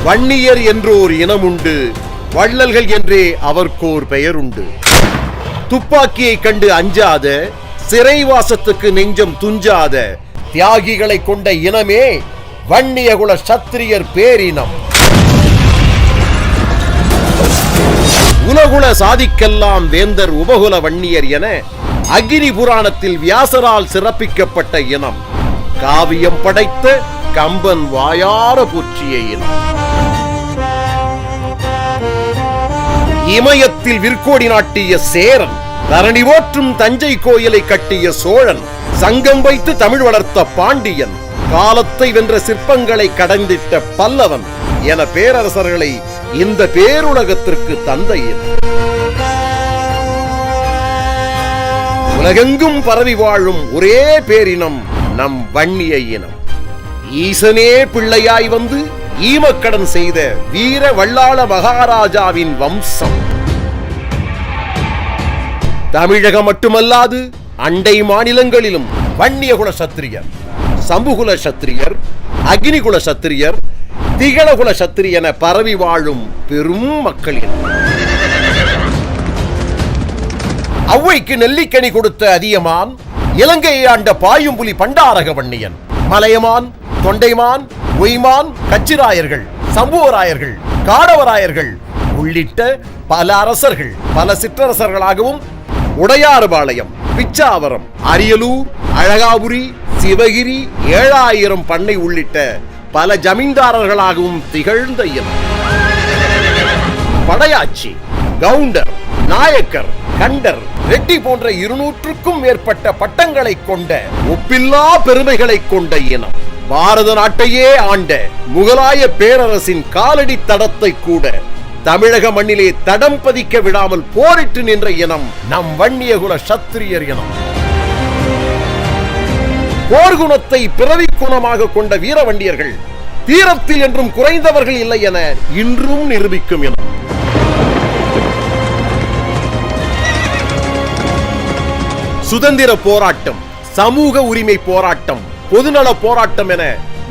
வன்னியர் என்றோர் இனமுண்டு, வள்ளல்கள் என்றே அவர்க்கோர் பெயருண்டு. துப்பாக்கியை கண்டு அஞ்சாத, சிறைவாசத்துக்கு நெஞ்சம் துஞ்சாத தியாகிகளை கொண்ட இனமே வன்னியகுல சத்திரியர் பேரினம். உலகுல சாதிக்கெல்லாம் வேந்தர் உபகுல வன்னியர் என அக்னி புராணத்தில் வியாசரால் சிறப்பிக்கப்பட்ட இனம். காவியம் படைத்த கம்பன் வாயார போற்றிய இனம். இமயத்தில் விற்கோடி நாட்டிய சேரன், தரணி போற்றும் தஞ்சை கோயிலை கட்டிய சோழன், சங்கம் வைத்து தமிழ் வளர்த்த பாண்டியன், காலத்தை வென்ற சிற்பங்களை கடந்திட்ட பல்லவன் என பேரரசர்களை இந்த பேருலகத்திற்கு தந்த இனம். உலகெங்கும் பரவி வாழும் ஒரே பேரினம் நம் வன்னிய இனம். ஈசனே பிள்ளையாய் வந்து ஈமக்கடன் செய்த வீர வல்லாள மகாராஜாவின் வம்சம். தமிழகம் மட்டுமல்லாது அண்டை மாநிலங்களிலும் வன்னியகுல சத்திரியர், சம்புகுல சத்திரியர், அக்னிகுல சத்திரியர், திகழகுல சத்திரியன பரவி வாழும் பெரும் மக்களின். ஔவைக்கு நெல்லிக்கனி கொடுத்த அதியமான், இலங்கையை ஆண்ட பாயும்புலி பண்டாரக வன்னியன், மலையமான், தொண்டைமான், ஒய்மான், கச்சிராயர்கள், சம்புவராயர்கள், காடவராயர்கள் உள்ளிட்ட பல அரசர்கள் பல சிற்றரசர்களாகவும் உடையாறுபாளையம், பிச்சாவரம், அரியலூர், அழகாபுரி, சிவகிரி, 7000 பண்ணை உள்ளிட்ட பல ஜமீன்தாரர்களாகவும் திகழ்ந்த இனம். படையாச்சி, கவுண்டர், நாயக்கர், கண்டர், ரெட்டி போன்ற 200க்கும் மேற்பட்ட பட்டங்களை கொண்ட ஒப்பில்லா பெருமைகளை கொண்ட இனம். பாரத நாட்டையே ஆண்ட முகலாய பேரரசின் காலடி தடத்தை கூட தமிழக மண்ணிலே தடம் பதிக்க விடாமல் போரிட்டு நின்ற இனம் நம் வன்னியகுல சத்திரியர் இனம். போர்க்குணத்தை பிறவி குணமாக கொண்ட வீரவண்டியர்கள் தீரத்தில் என்றும் குறைந்தவர்கள் இல்லை என இன்றும் நிரூபிக்கும் இனம். சுதந்திர போராட்டம், சமூக உரிமை போராட்டம், பொதுநல போராட்டம் என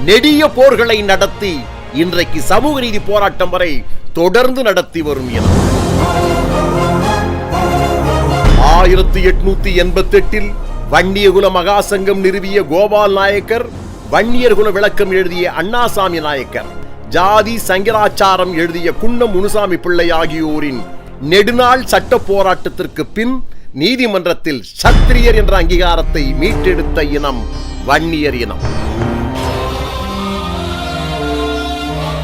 நெடிய போர்களை நடத்தி இன்றைக்கு சமூக நீதி போராட்டம் வரை தொடர்ந்து நடத்தி வரும் இனம். 1888 வன்னியகுல மகாசங்கம் நிறுவிய கோபால் நாயக்கர், வன்னியர்குல விளக்கம் எழுதிய அண்ணாசாமி நாயக்கர், ஜாதி சங்கராச்சாரம் எழுதிய குன்னம் முனுசாமி பிள்ளை ஆகியோரின் நெடுநாள் சட்ட போராட்டத்திற்கு பின் நீதிமன்றத்தில் சத்திரியர் என்ற அங்கீகாரத்தை மீட்டெடுத்த இனம் வன்னியர் இனம்.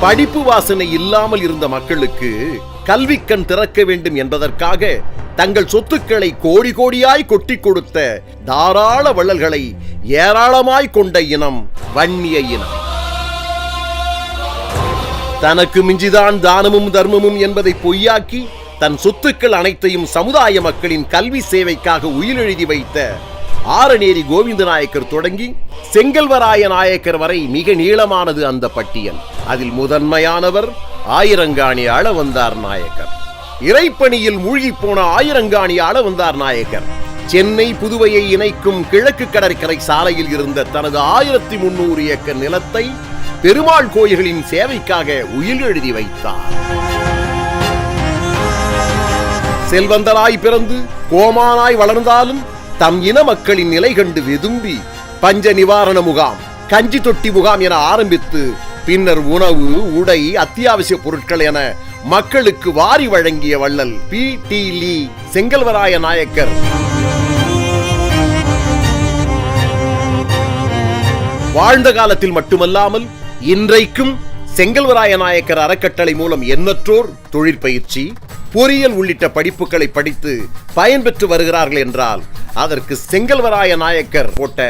படிப்பு வாசனை இல்லாமல் இருந்த மக்களுக்கு கல்வி கண் திறக்க வேண்டும் என்பதற்காக தங்கள் சொத்துக்களை கோடி கோடியாய் கொட்டி கொடுத்த தாராள வள்ளல்களை ஏராளமாய் கொண்ட இனம் வன்னிய இனம். தனக்கு மிஞ்சிதான் தானமும் தர்மமும் என்பதை பொய்யாக்கி தன் சொத்துக்கள் அனைத்தையும் சமுதாய மக்களின் கல்வி சேவைக்காக உயிரெழுதி வைத்த ஆரநேரி கோவிந்த நாயக்கர் தொடங்கி செங்கல்வராய நாயக்கர் வரை மிக நீளமானது அந்த பட்டியல். அதில் முதன்மையானவர் ஆயிரங்காணி அளவந்தார் நாயக்கர். இறைப்பணியில் மூழ்கி போன ஆயிரங்காணி அளவந்தார் நாயக்கர் சென்னை புதுவையை இணைக்கும் கிழக்கு கடற்கரை சாலையில் இருந்த தனது 1300 ஏக்கர் நிலத்தை பெருமாள் கோயில்களின் சேவைக்காக உயில் எழுதி வைத்தார். செல்வந்தராய் பிறந்து கோமானாய் வளர்ந்தாலும் தம் இன மக்களின் நிலை கண்டு வெதும்பி பஞ்ச நிவாரண முகாம், கஞ்சி தொட்டி முகாம் என ஆரம்பித்து பின்னர் உணவு, உடை, அத்தியாவசிய பொருட்கள் என மக்களுக்கு வாரி வழங்கிய வள்ளல் பி.டி. லீ செங்கல்வராய நாயக்கர் வாழ்ந்த காலத்தில் மட்டுமல்லாமல் இன்றைக்கும் செங்கல்வராய நாயக்கர் அறக்கட்டளை மூலம் எண்ணற்றோர் தொழிற்பயிற்சி, பொறியியல் உள்ளிட்ட படிப்புகளை படித்து பயன்பெற்று வருகிறார்கள் என்றால் அதற்கு செங்கல்வராய நாயக்கர் போட்ட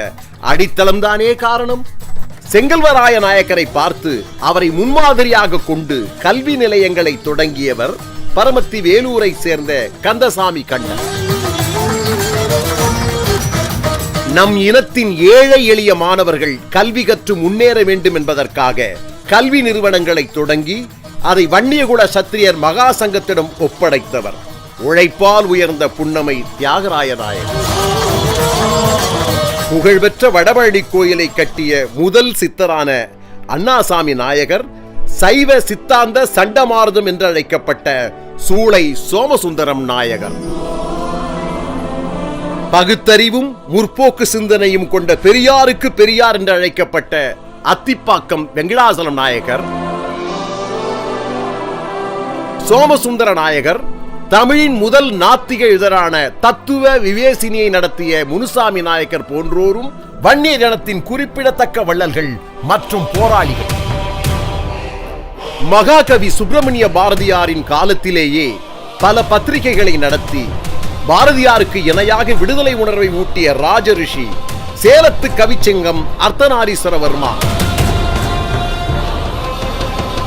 அடித்தளம்தானே காரணம். செங்கல்வராய நாயக்கரை பார்த்து அவரை முன்மாதிரியாக கொண்டு கல்வி நிலையங்களை தொடங்கியவர் பரமத்தி வேலூரை சேர்ந்த கந்தசாமி கண்ணன். நம் இனத்தின் ஏழை எளிய மாணவர்கள் கல்வி கற்று முன்னேற வேண்டும் என்பதற்காக கல்வி நிறுவனங்களை தொடங்கி அதை வன்னியகுல சத்திரியர் மகா சங்கத்திடம் ஒப்படைத்தவர் உழைப்பால் உயர்ந்த புன்னமை தியாகராய நாயக்கர். புகழ்பெற்ற வடபழனி கோயிலை கட்டிய முதல் சித்தரான அண்ணாசாமி நாயகர் சைவ சித்தாந்த சண்டமாருதம் என்று அழைக்கப்பட்ட சூளை சோமசுந்தரம் நாயகர். பகுத்தறிவும் முற்போக்கு சிந்தனையும் கொண்ட பெரியாருக்கு பெரியார் என்று அழைக்கப்பட்ட அத்திப்பாக்கம் வெங்கடாசலம் நாயகர். சோமசுந்தர நாயகர் தமிழின் முதல் நாத்திக இதழான தத்துவ விவேசினியை நடத்திய முனுசாமி நாயக்கர் போன்றோரும் வன்னிய ஜனத்தின் குறிப்பிடத்தக்க வள்ளல்கள் மற்றும் போராளிகள். மகாகவி சுப்பிரமணிய பாரதியாரின் காலத்திலேயே பல பத்திரிகைகளை நடத்தி பாரதியாருக்கு இணையாக விடுதலை உணர்வை ஊட்டிய ராஜரிஷி சேலத்து கவிச்சங்கம் அர்த்தநாரீஸ்வரவர்மா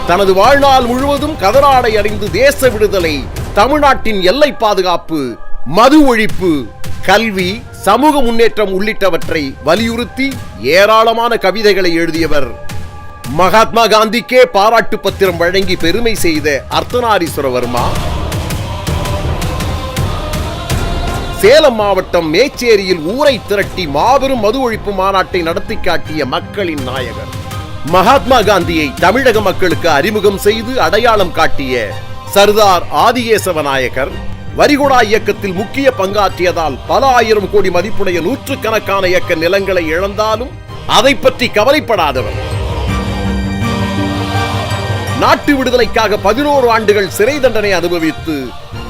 தனது வாழ்நாள் முழுவதும் கதராடை அணிந்து தேச விடுதலை, தமிழ்நாட்டின் எல்லை பாதுகாப்பு, மது ஒழிப்பு, கல்வி, சமூக முன்னேற்றம் உள்ளிட்டவற்றை வலியுறுத்தி ஏராளமான கவிதைகளை எழுதியவர். மகாத்மா காந்திக்கே பாராட்டு பத்திரம் வழங்கி பெருமை செய்த அர்த்தநாரீஸ்வரவர்மா சேலம் மாவட்டம் மேச்சேரியில் ஊரை திரட்டி மாபெரும் மது ஒழிப்பு மாநாட்டை நடத்தி காட்டிய மக்களின் நாயகர். மகாத்மா காந்தியை தமிழக மக்களுக்கு அறிமுகம் செய்து அடையாளம் காட்டிய சர்தார் ஆதிகேசவ நாயக்கர் வரிகுடா இயக்கத்தில் முக்கிய பங்காற்றியதால் பல ஆயிரம் கோடி மதிப்புடைய நூற்றுக்கணக்கான ஏக்கர் நிலங்களை இழந்தாலும் அதை பற்றி கவலைப்படாதவர். நாட்டு விடுதலைக்காக 11 ஆண்டுகள் சிறை தண்டனை அனுபவித்து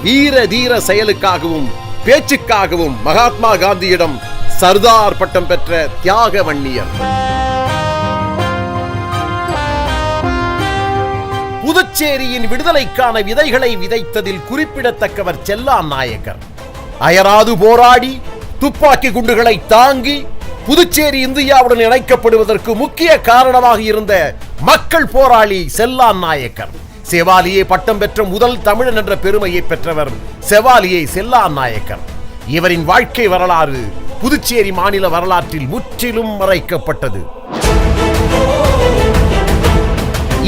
வீர தீர செயலுக்காகவும் பேச்சுக்காகவும் மகாத்மா காந்தியிடம் சர்தார் பட்டம் பெற்ற தியாக வன்னியர். புதுச்சேரியின் விடுதலைக்கான விதைகளை விதைத்ததில் குறிப்பிடத்தக்கவர் செல்லான் நாயக்கர். அயராது போராடி துப்பாக்கி குண்டுகளை தாங்கி புதுச்சேரி இந்தியாவுடன் இணைக்கப்படுவதற்கு முக்கிய காரணமாக இருந்த மக்கள் போராளி செல்லான் நாயக்கர். செவாலியே பட்டம் பெற்ற முதல் தமிழன் என்ற பெருமையை பெற்றவர் செவாலியே செல்லான் நாயக்கர். இவரின் வாழ்க்கை வரலாறு புதுச்சேரி மாநில வரலாற்றில் முற்றிலும் மறைக்கப்பட்டது.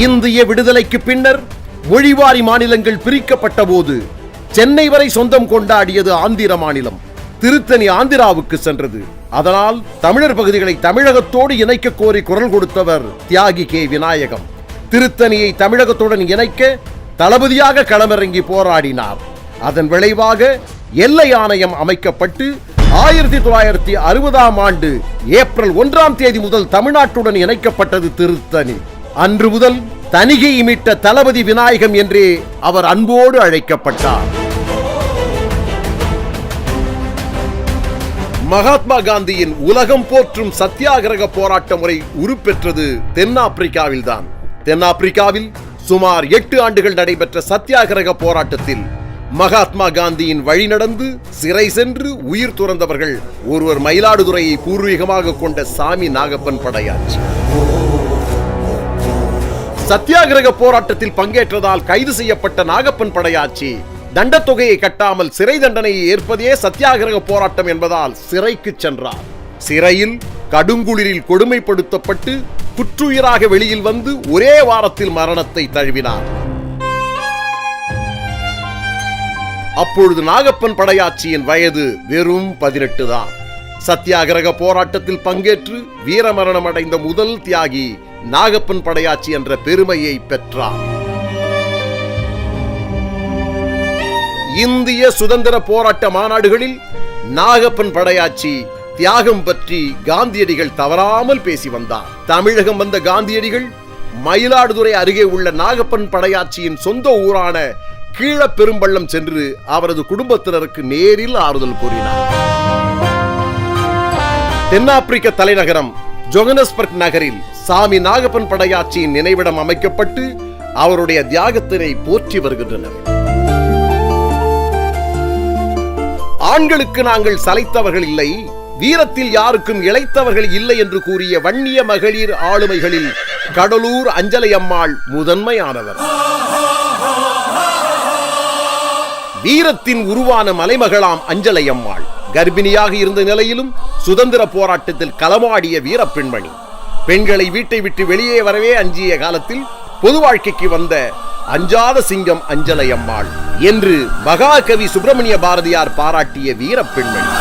இந்திய விடுதலைக்கு பின்னர் மொழிவாரி மாநிலங்கள் பிரிக்கப்பட்ட போது சென்னை வரை சொந்தம் கொண்டாடியது ஆந்திர மாநிலம். திருத்தணி ஆந்திராவுக்கு சென்றது. அதனால் தமிழர் பகுதிகளை தமிழகத்தோடு இணைக்க கோரி குரல் கொடுத்தவர் தியாகி கே விநாயகம். திருத்தணியை தமிழகத்துடன் இணைக்க தளபதியாக களமிறங்கி போராடினார். அதன் விளைவாக எல்லை ஆணையம் அமைக்கப்பட்டு 1960ஆம் ஆண்டு ஏப்ரல் 1ஆம் தேதி முதல் தமிழ்நாட்டுடன் இணைக்கப்பட்டது திருத்தணி. அன்று முதல் தணிகை மீட்ட தளபதி விநாயகம் என்றே அவர் அன்போடு அழைக்கப்பட்டார். மகாத்மா காந்தியின் உலகம் போற்றும் சத்தியாகிரக போராட்ட முறை உருப்பெற்றது தென்னாப்பிரிக்காவில்தான். தென்னாப்பிரிக்காவில் சுமார் 8 ஆண்டுகள் நடைபெற்ற சத்தியாகிரக போராட்டத்தில் மகாத்மா காந்தியின் வழி நடந்து சிறை சென்று உயிர் துறந்தவர்கள் ஒருவர் மயிலாடுதுறையை பூர்வீகமாக கொண்ட சாமி நாகப்பன் படையாச்சி. சத்தியாகிரக போராட்டத்தில் பங்கேற்றதால் கைது செய்யப்பட்ட நாகப்பன் படையாச்சி தண்டத்தொகையை கட்டாமல் சிறை தண்டனையை ஏற்பதே சத்தியாகிரக போராட்டம் என்பதால் சிறைக்கு சென்றார். சிறையில் கடுங்குளிரில் கொடுமைப்படுத்தப்பட்டு குற்றுயிராக வெளியில் வந்து ஒரே வாரத்தில் மரணத்தை தழுவினார். அப்பொழுது நாகப்பன் படையாச்சியின் வயது வெறும் 18 தான். சத்தியாகிரக போராட்டத்தில் பங்கேற்று வீரமரணம் அடைந்த முதல் தியாகி நாகப்பன் படையாச்சி என்ற பெருமையை பெற்றார். இந்திய சுதந்திர போராட்ட மாநாடுகளில் நாகப்பன் படையாச்சி தியாகம் பற்றி காந்தியடிகள் தவறாமல் பேசி வந்தார். தமிழகம் வந்த காந்தியடிகள் மயிலாடுதுறை அருகே உள்ள நாகப்பன் படையாச்சியின் சொந்த ஊரான கீழப்பெரும்பள்ளம் சென்று அவரது குடும்பத்தினருக்கு நேரில் ஆறுதல் கூறினார். தென்னாப்பிரிக்க தலைநகரம் ஜோகன்னஸ்பர்க் நகரில் சாமி நாகப்பன் படையாச்சியின் நினைவிடம் அமைக்கப்பட்டு அவருடைய தியாகத்தினை போற்றி வருகின்றனர். ஆண்களுக்கு நாங்கள் சளைத்தவர்கள் இல்லை, வீரத்தில் யாருக்கும் இளைத்தவர்கள் இல்லை என்று கூறிய வன்னிய மகளிர் ஆளுமைகளில் கடலூர் அஞ்சலை அம்மாள் முதன்மையானவர். வீரத்தின் உருவான மலைமகளாம் அஞ்சலை அம்மாள் கர்ப்பிணியாக இருந்த நிலையிலும் சுதந்திர போராட்டத்தில் களமாடிய வீர பெண்மணி. பெண்களை வீட்டை விட்டு வெளியே வரவே அஞ்சிய காலத்தில் பொது வாழ்க்கைக்கு வந்த அஞ்சாத சிங்கம் அஞ்சலை அம்மாள் என்று மகாகவி சுப்பிரமணிய பாரதியார் பாராட்டிய வீர பெண்மணி.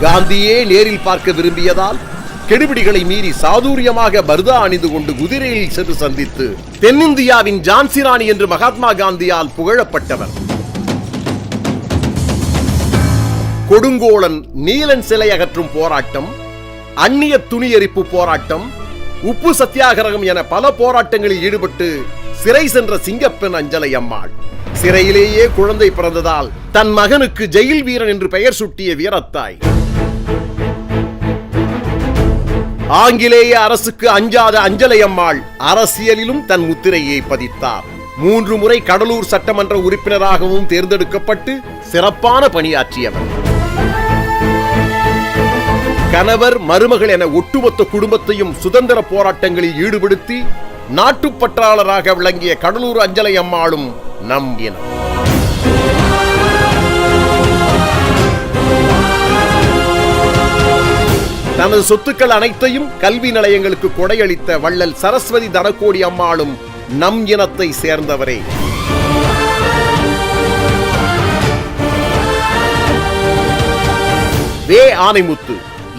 காந்தியே நேரில் பார்க்க விரும்பியதால் கெடுபிடிகளை மீறி சாதுரியமாக பர்தா அணிந்து கொண்டு குதிரையில் சென்று சந்தித்து தென்னிந்தியாவின் ஜான்சி ராணி என்று மகாத்மா காந்தியால் புகழப்பட்டவர். கொடுங்கோலன் நீலன் சிலை அகற்றும் போராட்டம், அந்நிய துணி எரிப்பு போராட்டம், உப்பு சத்தியாகிரகம் என பல போராட்டங்களில் ஈடுபட்டு சிறை சென்ற சிங்கப்பெண் அஞ்சலை அம்மாள். சிறையிலேயே குழந்தை பிறந்ததால் தன் மகனுக்கு ஜெயில் வீரன் என்று பெயர் சூட்டிய வீரத்தாய். ஆங்கிலேய அரசுக்கு அஞ்சாத அஞ்சலை அம்மாள் அரசியலிலும் தன் முத்திரையை பதித்தார். 3 முறை கடலூர் சட்டமன்ற உறுப்பினராகவும் தேர்ந்தெடுக்கப்பட்டு சிறப்பான பணியாற்றியவர். கணவர் மருமகள் என ஒட்டுமொத்த குடும்பத்தையும் சுதந்திர போராட்டங்களில் ஈடுபடுத்தி நாட்டுப்பற்றாளராக விளங்கிய கடலூர் அஞ்சலை அம்மாளும் நம் இனம். தனது சொத்துக்கள் அனைத்தையும் கல்வி நிலையங்களுக்கு கொடையளித்த வள்ளல் சரஸ்வதி தனகோடி அம்மாளும் நம் இனத்தை சேர்ந்தவரே. வே. ஆனைமுத்து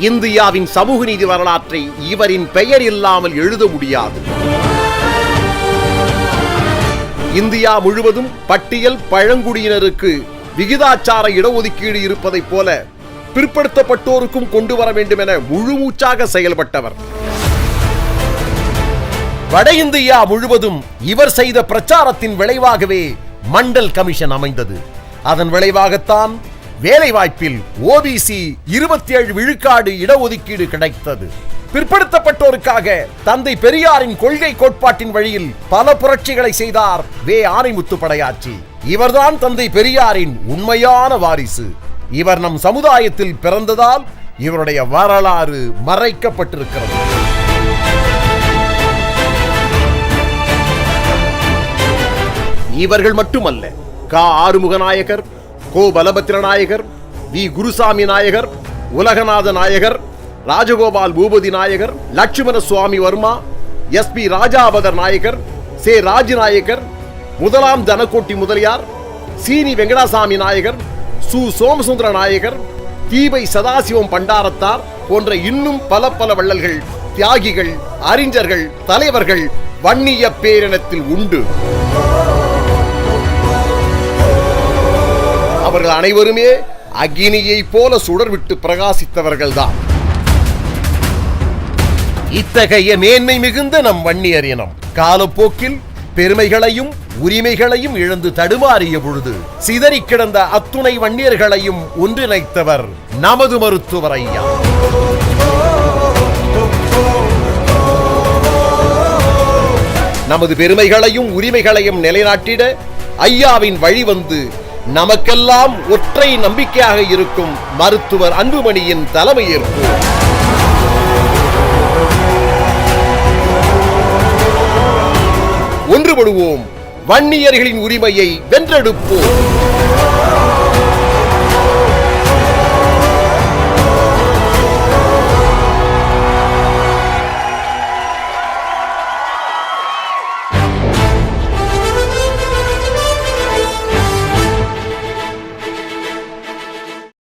இந்தியாவின் சமூக நீதி வரலாற்றை இவரின் பெயர் இல்லாமல் எழுத முடியாது. இந்தியா முழுவதும் பட்டியல் பழங்குடியினருக்கு விகிதாச்சார இடஒதுக்கீடு இருப்பதைப் போல பிற்படுத்தப்பட்டோருக்கும் கொண்டு வர வேண்டும் என முழுமூச்சாக செயல்பட்டவர். வட இந்தியா முழுவதும் இவர் செய்த பிரச்சாரத்தின் விளைவாகவே மண்டல் கமிஷன் அமைந்தது. அதன் விளைவாகத்தான் வேலைவாய்ப்பில் OBC 27 விழுக்காடு இடஒதுக்கீடு கிடைத்தது. பிற்படுத்தப்பட்டோருக்காக தந்தை பெரியாரின் கொள்கை கோட்பாட்டின் வழியில் பல புரட்சிகளை செய்தார் வே. ஆனைமுத்து படையாச்சி. இவர்தான் தந்தை பெரியாரின் உண்மையான வாரிசு. இவர் நம் சமுதாயத்தில் பிறந்ததால் இவருடைய வரலாறு மறைக்கப்பட்டிருக்கிறது. இவர்கள் மட்டுமல்ல, கா. ஆறுமுக நாயகர், கோ. பலபத்திர நாயகர், வி. குருசாமி நாயகர், உலகநாத நாயகர், ராஜகோபால் பூபதி நாயகர், லட்சுமண சுவாமி வர்மா, SP ராஜாபதர் நாயகர், சே. ராஜநாயகர், முதலாம் தனகோட்டி முதலியார், சீனி வெங்கடாசாமி நாயகர், சு. சோமசுந்தர நாயகர், தீபை சதாசிவம் பண்டாரத்தார் போன்ற இன்னும் பல வள்ளல்கள், தியாகிகள், அறிஞர்கள், தலைவர்கள் வன்னிய பேரினத்தில் உண்டு. அவர்கள் அனைவருமே அக்னியை போல சுடர்விட்டு பிரகாசித்தவர்கள்தான். இத்தகைய மேன்மை மிகுந்த நம் வன்னியர் இனம் காலப்போக்கில் பெருமைகளையும் உரிமைகளையும் இழந்து தடுமாறிய பொழுது சிதறி கிடந்த அத்துணை வன்னியர்களையும் ஒன்றிணைத்தவர் நமது மருத்துவர் ஐயா. நமது பெருமைகளையும் உரிமைகளையும் நிலைநாட்டிட ஐயாவின் வழி வந்து நமக்கெல்லாம் ஒற்றை நம்பிக்கையாக இருக்கும் மருத்துவர் அன்புமணியின் தலைமையேற்போம். ஒன்றுபடுவோம், வன்னியர்களின் உரிமையை வென்றெடுப்போம்.